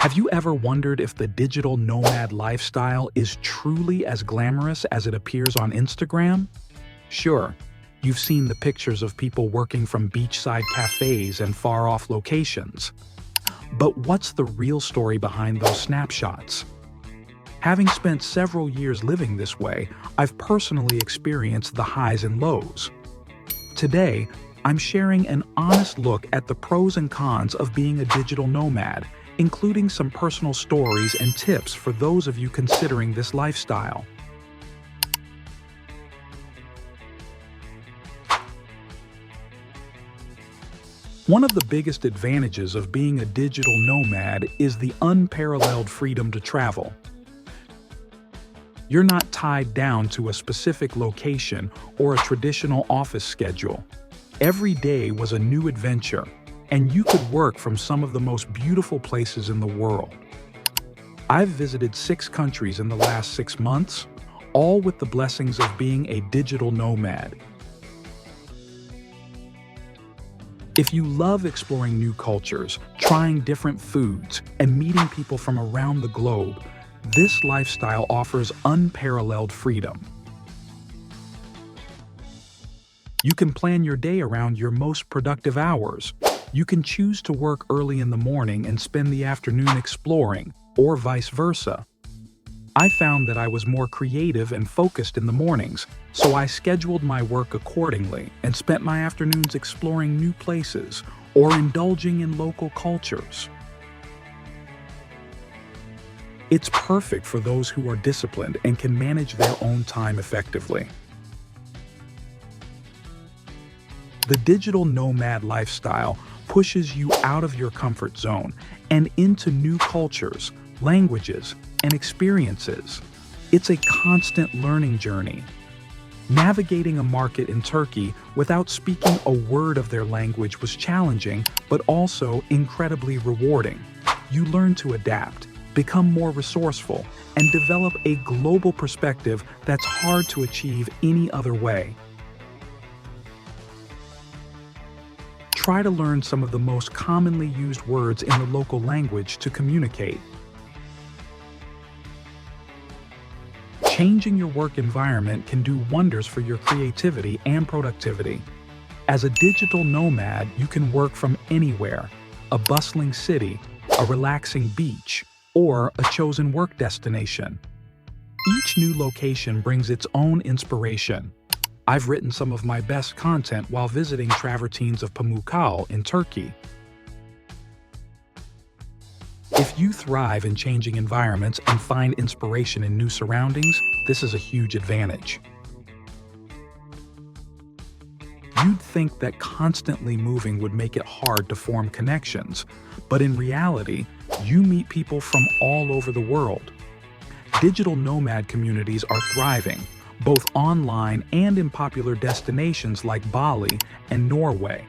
Have you ever wondered if the digital nomad lifestyle is truly as glamorous as it appears on Instagram? Sure, you've seen the pictures of people working from beachside cafes and far-off locations. But what's the real story behind those snapshots? Having spent several years living this way, I've personally experienced the highs and lows. Today, I'm sharing an honest look at the pros and cons of being a digital nomad, including some personal stories and tips for those of you considering this lifestyle. One of the biggest advantages of being a digital nomad is the unparalleled freedom to travel. You're not tied down to a specific location or a traditional office schedule. Every day was a new adventure, and you could work from some of the most beautiful places in the world. I've visited 6 countries in the last 6 months, all with the blessings of being a digital nomad. If you love exploring new cultures, trying different foods, and meeting people from around the globe, this lifestyle offers unparalleled freedom. You can plan your day around your most productive hours. You can choose to work early in the morning and spend the afternoon exploring, or vice versa. I found that I was more creative and focused in the mornings, so I scheduled my work accordingly and spent my afternoons exploring new places or indulging in local cultures. It's perfect for those who are disciplined and can manage their own time effectively. The digital nomad lifestyle pushes you out of your comfort zone and into new cultures, languages, and experiences. It's a constant learning journey. Navigating a market in Turkey without speaking a word of their language was challenging, but also incredibly rewarding. You learn to adapt, become more resourceful, and develop a global perspective that's hard to achieve any other way. Try to learn some of the most commonly used words in the local language to communicate. Changing your work environment can do wonders for your creativity and productivity. As a digital nomad, you can work from anywhere: a bustling city, a relaxing beach, or a chosen work destination. Each new location brings its own inspiration. I've written some of my best content while visiting travertines of Pamukkale in Turkey. If you thrive in changing environments and find inspiration in new surroundings, this is a huge advantage. You'd think that constantly moving would make it hard to form connections, but in reality, you meet people from all over the world. Digital nomad communities are thriving, both online and in popular destinations like Bali and Norway.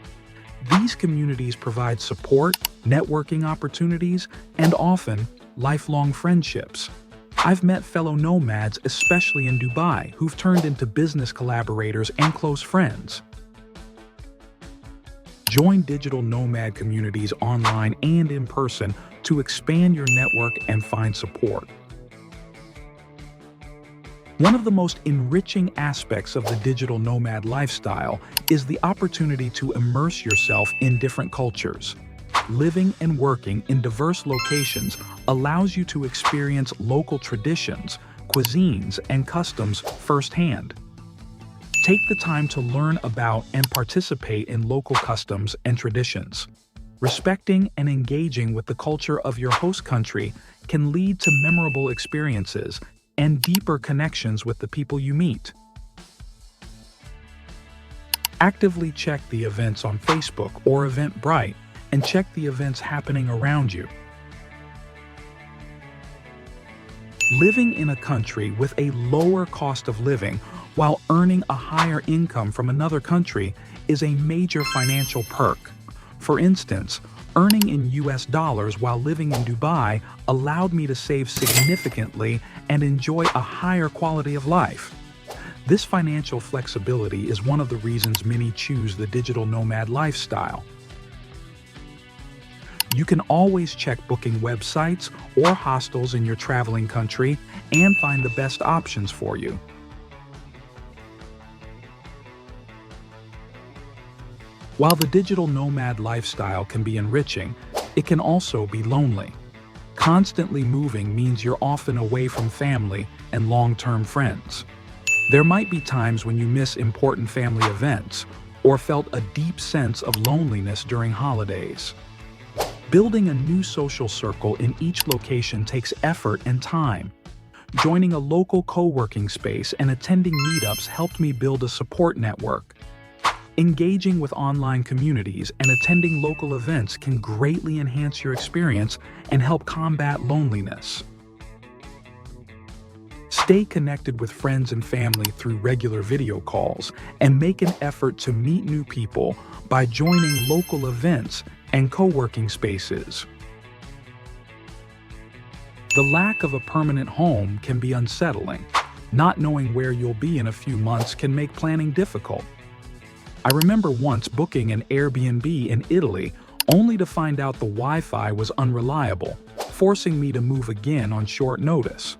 These communities provide support, networking opportunities, and often lifelong friendships. I've met fellow nomads, especially in Dubai, who've turned into business collaborators and close friends. Join digital nomad communities online and in person to expand your network and find support. One of the most enriching aspects of the digital nomad lifestyle is the opportunity to immerse yourself in different cultures. Living and working in diverse locations allows you to experience local traditions, cuisines, and customs firsthand. Take the time to learn about and participate in local customs and traditions. Respecting and engaging with the culture of your host country can lead to memorable experiences and deeper connections with the people you meet. Actively check the events on Facebook or Eventbrite and check the events happening around you. Living in a country with a lower cost of living while earning a higher income from another country is a major financial perk. For instance, earning in US dollars while living in Dubai allowed me to save significantly and enjoy a higher quality of life. This financial flexibility is one of the reasons many choose the digital nomad lifestyle. You can always check booking websites or hostels in your traveling country and find the best options for you. While the digital nomad lifestyle can be enriching, it can also be lonely. Constantly moving means you're often away from family and long-term friends. There might be times when you miss important family events or felt a deep sense of loneliness during holidays. Building a new social circle in each location takes effort and time. Joining a local co-working space and attending meetups helped me build a support network. Engaging with online communities and attending local events can greatly enhance your experience and help combat loneliness. Stay connected with friends and family through regular video calls and make an effort to meet new people by joining local events and co-working spaces. The lack of a permanent home can be unsettling. Not knowing where you'll be in a few months can make planning difficult. I remember once booking an Airbnb in Italy only to find out the Wi-Fi was unreliable, forcing me to move again on short notice.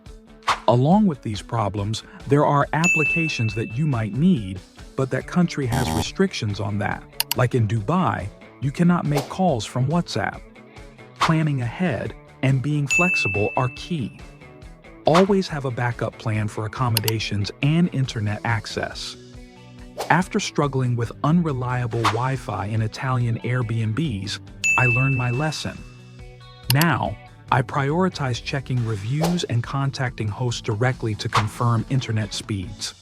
Along with these problems, there are applications that you might need, but that country has restrictions on that. Like in Dubai, you cannot make calls from WhatsApp. Planning ahead and being flexible are key. Always have a backup plan for accommodations and internet access. After struggling with unreliable Wi-Fi in Italian Airbnbs, I learned my lesson. Now, I prioritize checking reviews and contacting hosts directly to confirm internet speeds.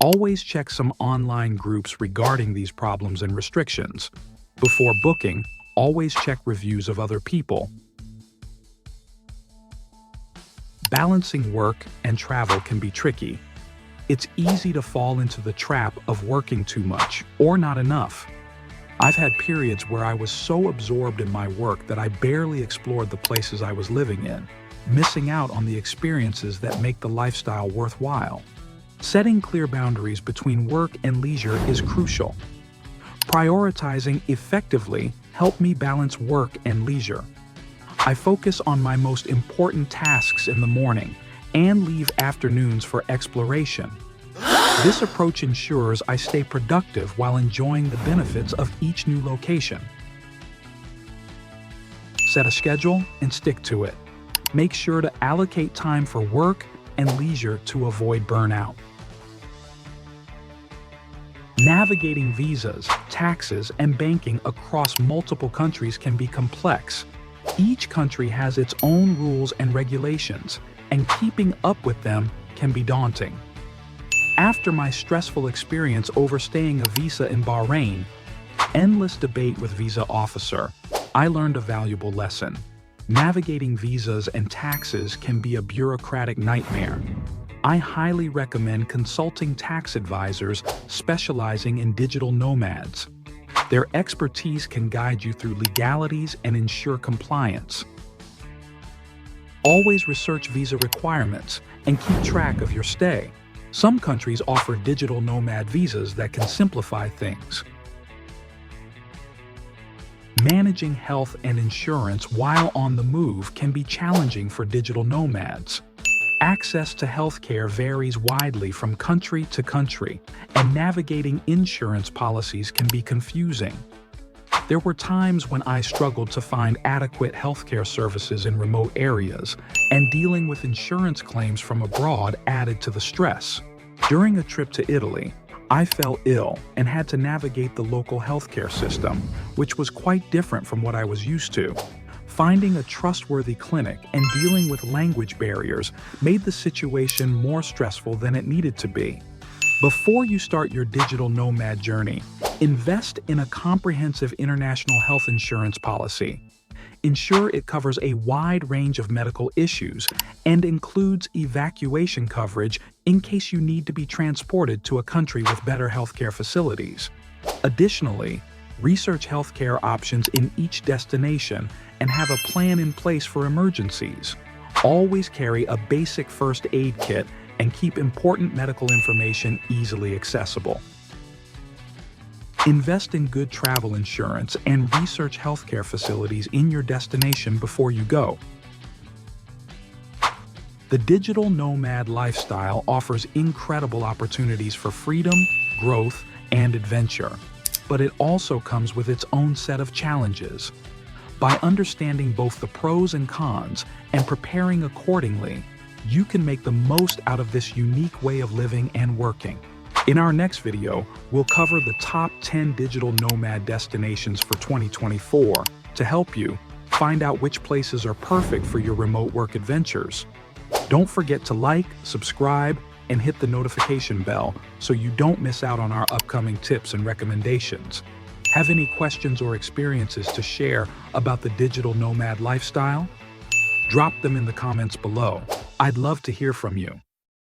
Always check some online groups regarding these problems and restrictions. Before booking, always check reviews of other people. Balancing work and travel can be tricky. It's easy to fall into the trap of working too much or not enough. I've had periods where I was so absorbed in my work that I barely explored the places I was living in, missing out on the experiences that make the lifestyle worthwhile. Setting clear boundaries between work and leisure is crucial. Prioritizing effectively helped me balance work and leisure. I focus on my most important tasks in the morning and leave afternoons for exploration. This approach ensures I stay productive while enjoying the benefits of each new location. Set a schedule and stick to it. Make sure to allocate time for work and leisure to avoid burnout. Navigating visas, taxes, and banking across multiple countries can be complex. Each country has its own rules and regulations, and keeping up with them can be daunting. After my stressful experience overstaying a visa in Bahrain, endless debate with visa officer, I learned a valuable lesson. Navigating visas and taxes can be a bureaucratic nightmare. I highly recommend consulting tax advisors specializing in digital nomads. Their expertise can guide you through legalities and ensure compliance. Always research visa requirements and keep track of your stay. Some countries offer digital nomad visas that can simplify things. Managing health and insurance while on the move can be challenging for digital nomads. Access to healthcare varies widely from country to country, and navigating insurance policies can be confusing. There were times when I struggled to find adequate healthcare services in remote areas, and dealing with insurance claims from abroad added to the stress. During a trip to Italy, I fell ill and had to navigate the local healthcare system, which was quite different from what I was used to. Finding a trustworthy clinic and dealing with language barriers made the situation more stressful than it needed to be. Before you start your digital nomad journey, invest in a comprehensive international health insurance policy. Ensure it covers a wide range of medical issues and includes evacuation coverage in case you need to be transported to a country with better healthcare facilities. Additionally, research healthcare options in each destination and have a plan in place for emergencies. Always carry a basic first aid kit and keep important medical information easily accessible. Invest in good travel insurance and research healthcare facilities in your destination before you go. The digital nomad lifestyle offers incredible opportunities for freedom, growth, and adventure. But it also comes with its own set of challenges. By understanding both the pros and cons and preparing accordingly, you can make the most out of this unique way of living and working. In our next video, we'll cover the top 10 digital nomad destinations for 2024 to help you find out which places are perfect for your remote work adventures. Don't forget to like, subscribe, and hit the notification bell so you don't miss out on our upcoming tips and recommendations. Have any questions or experiences to share about the digital nomad lifestyle? Drop them in the comments below. I'd love to hear from you.